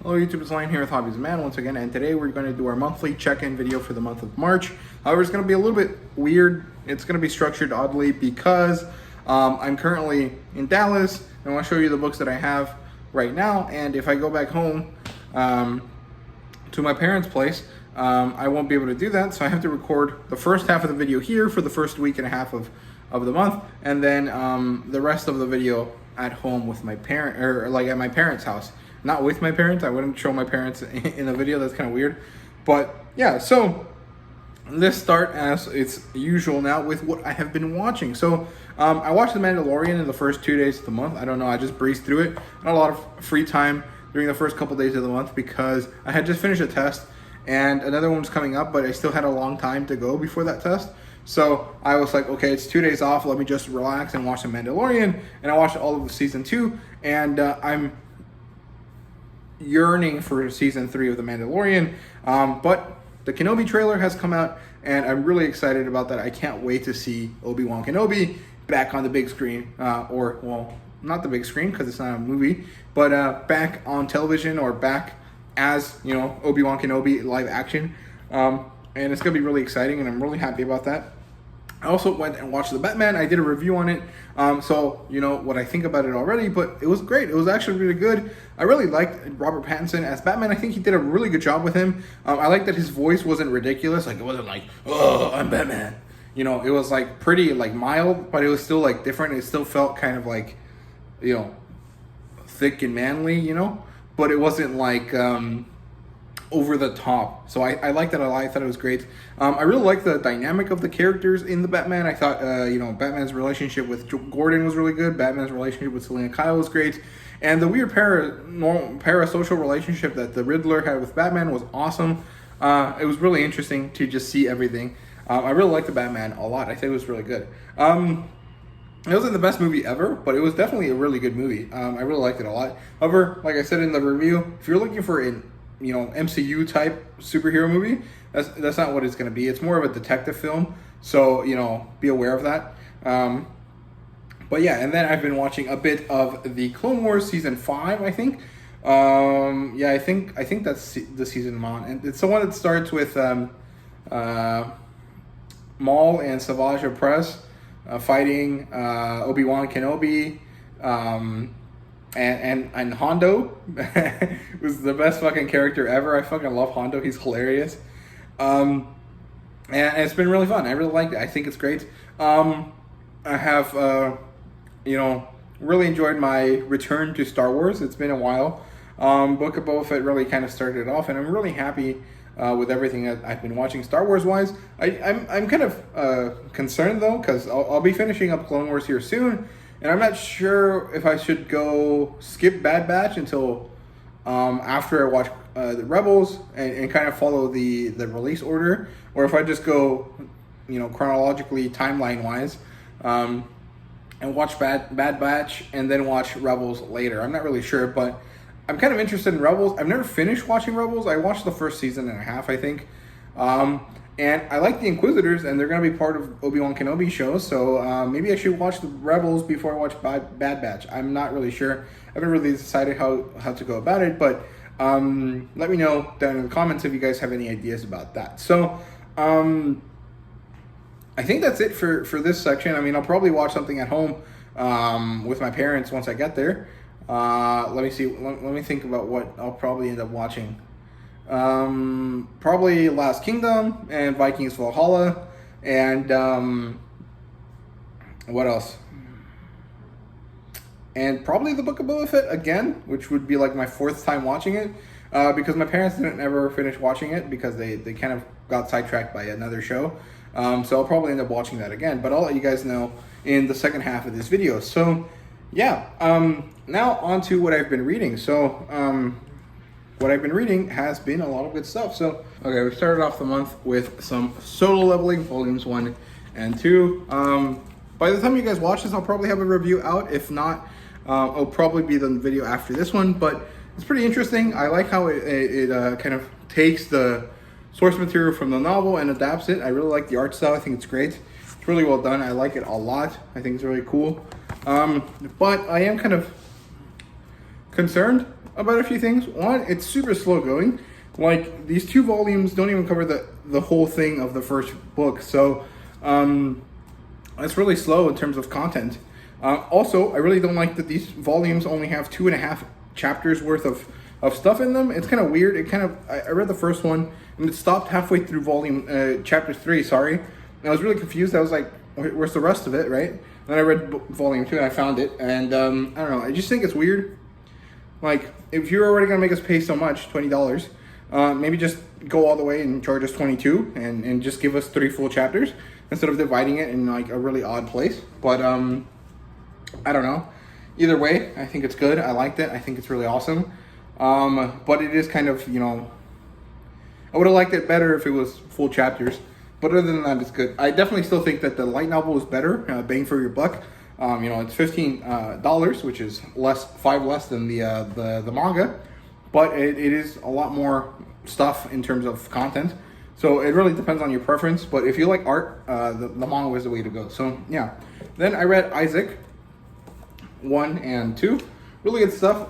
Hello YouTube, it's Lion here with Hobbies Man once again, and today we're going to do our monthly check-in video for the month of March. However, it's going to be a little bit weird. It's going to be structured oddly because I'm currently in Dallas, and I want to show you the books that I have right now. And if I go back home to my parents' place, I won't be able to do that, so I have to record the first half of the video here for the first week and a half of the month, and then the rest of the video at home with my parent, or like at my parents' house. Not with my parents. I wouldn't show my parents in the video. That's kind of weird. But yeah, so let's start as it's usual now with what I have been watching. So I watched The Mandalorian in the first 2 days of the month. I don't know, I just breezed through it. I had a lot of free time during the first couple days of the month because I had just finished a test and another one was coming up, but I still had a long time to go before that test. So I was like, okay, it's 2 days off. Let me just relax and watch The Mandalorian. And I watched all of the season 2, and I'm yearning for season 3 of The Mandalorian, but the Kenobi trailer has come out and I'm really excited about that. I can't wait to see Obi-Wan Kenobi back on the big screen, or well, not the big screen because it's not a movie, but back on television, or back as, you know, Obi-Wan Kenobi live action, and it's gonna be really exciting and I'm really happy about that. I also went and watched The Batman. I did a review on it, so you know what I think about it already, but it was great. It was actually really good. I really liked Robert Pattinson as Batman. I think he did a really good job with him. I like that his voice wasn't ridiculous. Like, it wasn't like, oh, I'm Batman. You know, it was like pretty like mild, but it was still like different. It still felt kind of like, you know, thick and manly, you know, but it wasn't like over the top. So I liked that a lot. I thought it was great. I really liked the dynamic of the characters in the Batman. I thought, you know, Batman's relationship with Gordon was really good. Batman's relationship with Selena Kyle was great. And the weird parasocial relationship that the Riddler had with Batman was awesome. It was really interesting to just see everything. I really liked the Batman a lot. I think it was really good. It wasn't the best movie ever, but it was definitely a really good movie. I really liked it a lot. However, like I said in the review, if you're looking for an MCU type superhero movie, that's not what it's going to be. It's more of a detective film, so you know, be aware of that. But yeah, and then I've been watching a bit of the Clone Wars season 5, I think. Yeah, I think that's the season I'm on, and it's the one that starts with Maul and Savage Opress fighting Obi-Wan Kenobi. And Hondo was the best fucking character ever. I fucking love Hondo. He's hilarious. And it's been really fun. I really liked it. I think it's great. I have, you know, really enjoyed my return to Star Wars. It's been a while. Book of Boba Fett really kind of started it off, and I'm really happy with everything that I've been watching Star Wars wise. I'm kind of concerned though, because I'll be finishing up Clone Wars here soon. And I'm not sure if I should go skip Bad Batch until after I watch the Rebels and kind of follow the release order, or if I just go, you know, chronologically, timeline-wise, and watch Bad Batch and then watch Rebels later. I'm not really sure, but I'm kind of interested in Rebels. I've never finished watching Rebels. I watched the first season and a half, I think. And I like the Inquisitors, and they're going to be part of Obi-Wan Kenobi show, so maybe I should watch the Rebels before I watch Bad Batch. I'm not really sure. I haven't really decided how to go about it, but let me know down in the comments if you guys have any ideas about that. So I think that's it for this section. I mean, I'll probably watch something at home with my parents once I get there. Let me see. Let me think about what I'll probably end up watching. Probably Last Kingdom and Vikings Valhalla, and what else? And probably the Book of Boba Fett again, which would be like my 4th time watching it, because my parents didn't ever finish watching it because they kind of got sidetracked by another show. So I'll probably end up watching that again, but I'll let you guys know in the second half of this video. So yeah, now on to what I've been reading. So what I've been reading has been a lot of good stuff. So, okay, we started off the month with some Solo Leveling, Volumes 1 and 2. By the time you guys watch this, I'll probably have a review out. If not, it'll probably be the video after this one. But it's pretty interesting. I like how it kind of takes the source material from the novel and adapts it. I really like the art style. I think it's great. It's really well done. I like it a lot. I think it's really cool. But I am kind of concerned about a few things. One, it's super slow going. Like, these 2 volumes don't even cover the whole thing of the first book. So, it's really slow in terms of content. Also, I really don't like that these volumes only have 2.5 chapters worth of stuff in them. It's kind of weird. I read the first one and it stopped halfway through chapter 3, sorry. And I was really confused. I was like, where's the rest of it, right? And then I read volume 2 and I found it. And I don't know, I just think it's weird. Like, if you're already going to make us pay so much, $20, maybe just go all the way and charge us $22 and just give us 3 full chapters instead of dividing it in like a really odd place. But I don't know. Either way, I think it's good. I liked it. I think it's really awesome. But it is kind of, I would have liked it better if it was full chapters. But other than that, it's good. I definitely still think that the light novel is better, bang for your buck. It's $15, which is $5 less than the manga, but it is a lot more stuff in terms of content. So it really depends on your preference. But if you like art, the manga is the way to go. So yeah. Then I read Isaac 1 and 2. Really good stuff.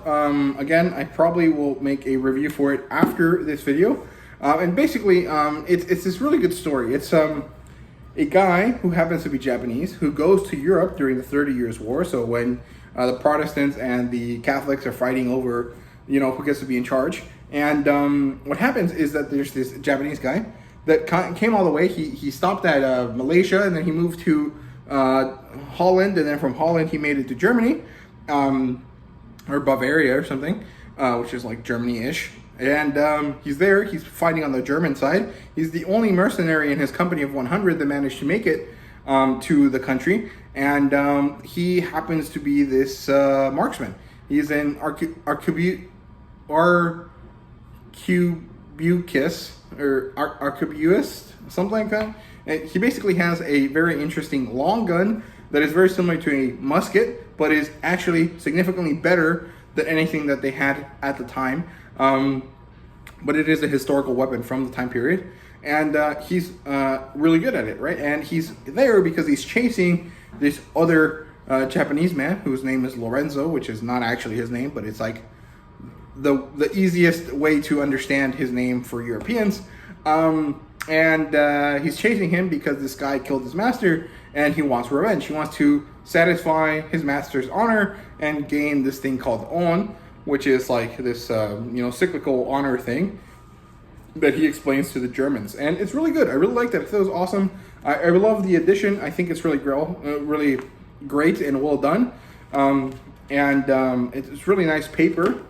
Again, I probably will make a review for it after this video. And basically, it's this really good story. It's a guy who happens to be Japanese who goes to Europe during the 30 Years' War. So when the Protestants and the Catholics are fighting over, who gets to be in charge. And what happens is that there's this Japanese guy that came all the way. He stopped at Malaysia, and then he moved to Holland, and then from Holland he made it to Germany, or Bavaria or something, which is like Germany-ish. And he's there, he's fighting on the German side. He's the only mercenary in his company of 100 that managed to make it to the country. And he happens to be this marksman. He's an arquebus, or arquebusist, something like that. And he basically has a very interesting long gun that is very similar to a musket, but is actually significantly better than anything that they had at the time. But it is a historical weapon from the time period, and he's really good at it, right? And he's there because he's chasing this other Japanese man whose name is Lorenzo, which is not actually his name, but it's like the easiest way to understand his name for Europeans. And he's chasing him because this guy killed his master, and he wants revenge. He wants to satisfy his master's honor and gain this thing called on, which is like this, cyclical honor thing that he explains to the Germans. And it's really good. I really liked it. I thought it was awesome. I love the edition. I think it's really great and well done. It's really nice paper.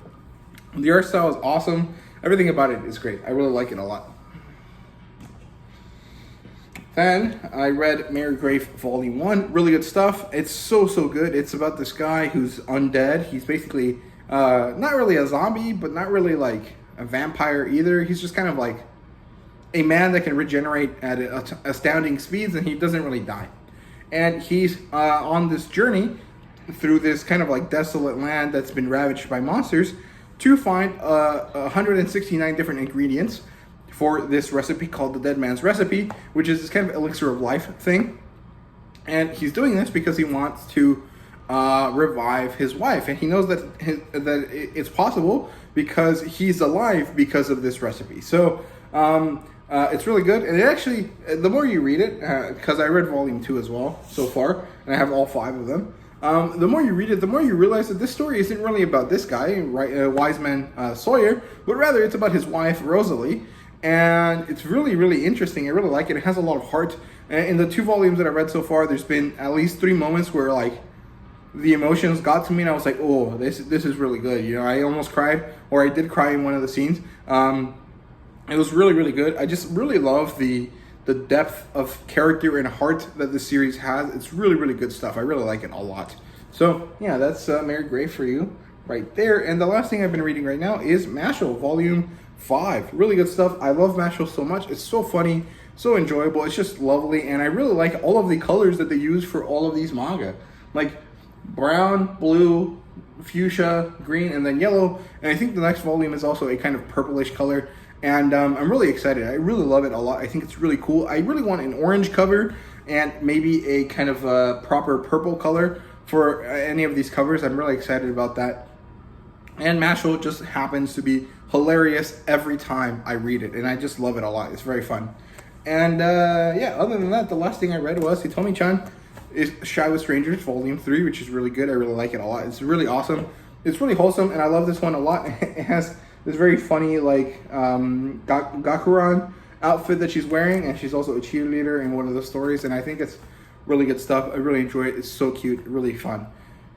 The art style is awesome. Everything about it is great. I really like it a lot. Then I read Mary Grave Volume 1. Really good stuff. It's so good. It's about this guy who's undead. He's basically not really a zombie, but not really like a vampire either. He's just kind of like a man that can regenerate at astounding speeds, and he doesn't really die. And he's on this journey through this kind of like desolate land that's been ravaged by monsters to find 169 different ingredients for this recipe called the Dead Man's Recipe, which is this kind of elixir of life thing. And he's doing this because he wants to revive his wife, and he knows that it's possible because he's alive because of this recipe. So it's really good, and it actually, the more you read it, because I read Volume 2 as well so far, and I have all 5 of them. The more you read it, the more you realize that this story isn't really about this guy, Wiseman Sawyer, but rather it's about his wife Rosalie. And it's really interesting. I really like it. It has a lot of heart. In the 2 volumes that I read so far, there's been at least 3 moments where like the emotions got to me, and I was like, oh, this is really good. I almost cried, or I did cry in one of the scenes. It was really good. I just really love the depth of character and heart that the series has. It's really good stuff. I really like it a lot. So yeah, that's Mary Grave for you right there. And the last thing I've been reading right now is Mashal Volume 5. Really good stuff. I love Mashal so much. It's so funny, so enjoyable. It's just lovely, and I really like all of the colors that they use for all of these manga, like brown, blue, fuchsia, green, and then yellow. And I think the next volume is also a kind of purplish color, and I'm really excited. I really love it a lot. I think it's really cool. I really want an orange cover and maybe a kind of a proper purple color for any of these covers. I'm really excited about that. And Mashal just happens to be hilarious every time I read it, and I just love it a lot. It's very fun. And yeah, other than that, the last thing I read was Hitomi-chan is Shy with Strangers, Volume 3, which is really good. I really like it a lot. It's really awesome. It's really wholesome, and I love this one a lot. It has this very funny, like, Gakuran outfit that she's wearing, and she's also a cheerleader in one of the stories, and I think it's really good stuff. I really enjoy it. It's so cute, really fun,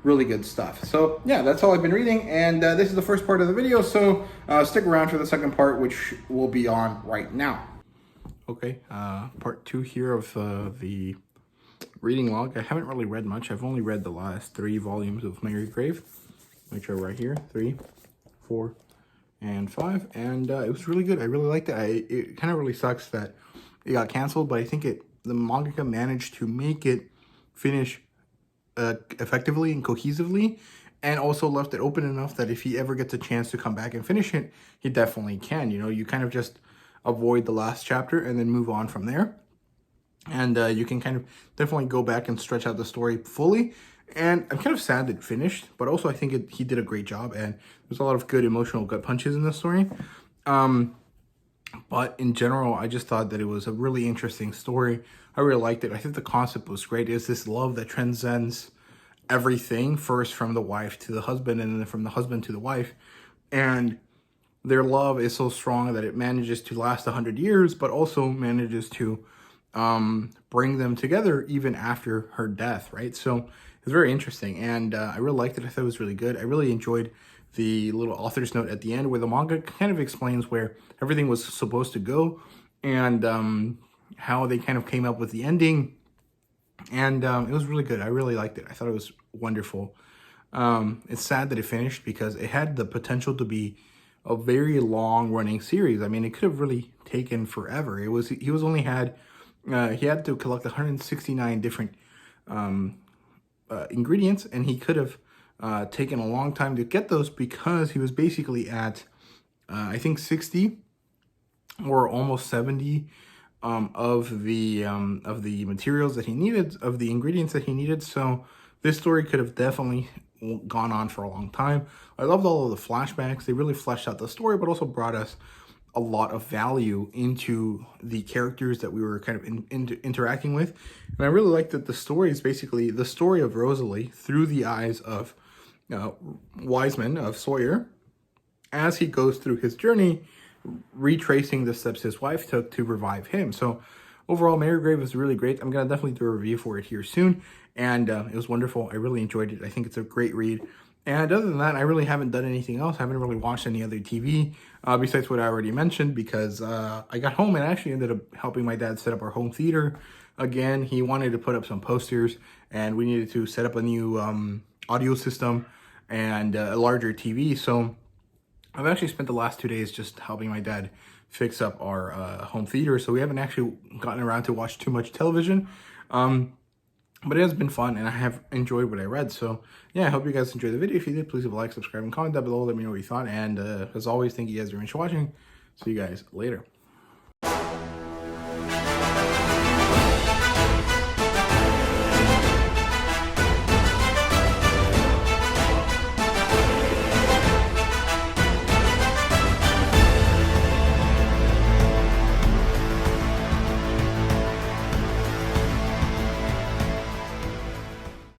really good stuff. So yeah, that's all I've been reading, and this is the first part of the video, so stick around for the second part, which will be on right now. Okay, part 2 here of the reading log. I haven't really read much. I've only read the last 3 volumes of Mary Grave, which are right here, 3, 4, and 5, and it was really good. I really liked it. It kind of really sucks that it got canceled, but I think the mangaka managed to make it finish effectively and cohesively, and also left it open enough that if he ever gets a chance to come back and finish it, he definitely can. You know, you kind of just avoid the last chapter and then move on from there, and you can kind of definitely go back and stretch out the story fully. And I'm kind of sad that it finished, but also I think he did a great job, and there's a lot of good emotional gut punches in this story. But in general, I just thought that it was a really interesting story. I really liked it. I think the concept was great. It's this love that transcends everything, first from the wife to the husband, and then from the husband to the wife. And their love is so strong that it manages to last 100 years, but also manages to bring them together even after her death, right? So it's very interesting, and I really liked it. I thought it was really good. I really enjoyed the little author's note at the end where the manga kind of explains where everything was supposed to go, and how they kind of came up with the ending, and it was really good. I really liked it. I thought it was wonderful. It's sad that it finished because it had the potential to be a very long running series. I mean, it could have really taken forever. He had to collect 169 different ingredients, and he could have taken a long time to get those because he was basically at I think 60 or almost 70 of the materials that he needed, of the ingredients that he needed. So this story could have definitely gone on for a long time. I loved all of the flashbacks. They really fleshed out the story, but also brought us a lot of value into the characters that we were kind of interacting with. And I really liked that the story is basically the story of Rosalie through the eyes of Wiseman, of Sawyer, as he goes through his journey, retracing the steps his wife took to revive him. So overall, Mary Grave was really great. I'm going to definitely do a review for it here soon, and it was wonderful. I really enjoyed it. I think it's a great read. And other than that, I really haven't done anything else. I haven't really watched any other TV besides what I already mentioned, because I got home and actually ended up helping my dad set up our home theater. Again, he wanted to put up some posters, and we needed to set up a new audio system and a larger TV. So I've actually spent the last 2 days just helping my dad fix up our home theater. So we haven't actually gotten around to watch too much television. But it has been fun, and I have enjoyed what I read. So yeah, I hope you guys enjoyed the video. If you did, please leave a like, subscribe, and comment down below. Let me know what you thought. And as always, thank you guys very much for watching. See you guys later.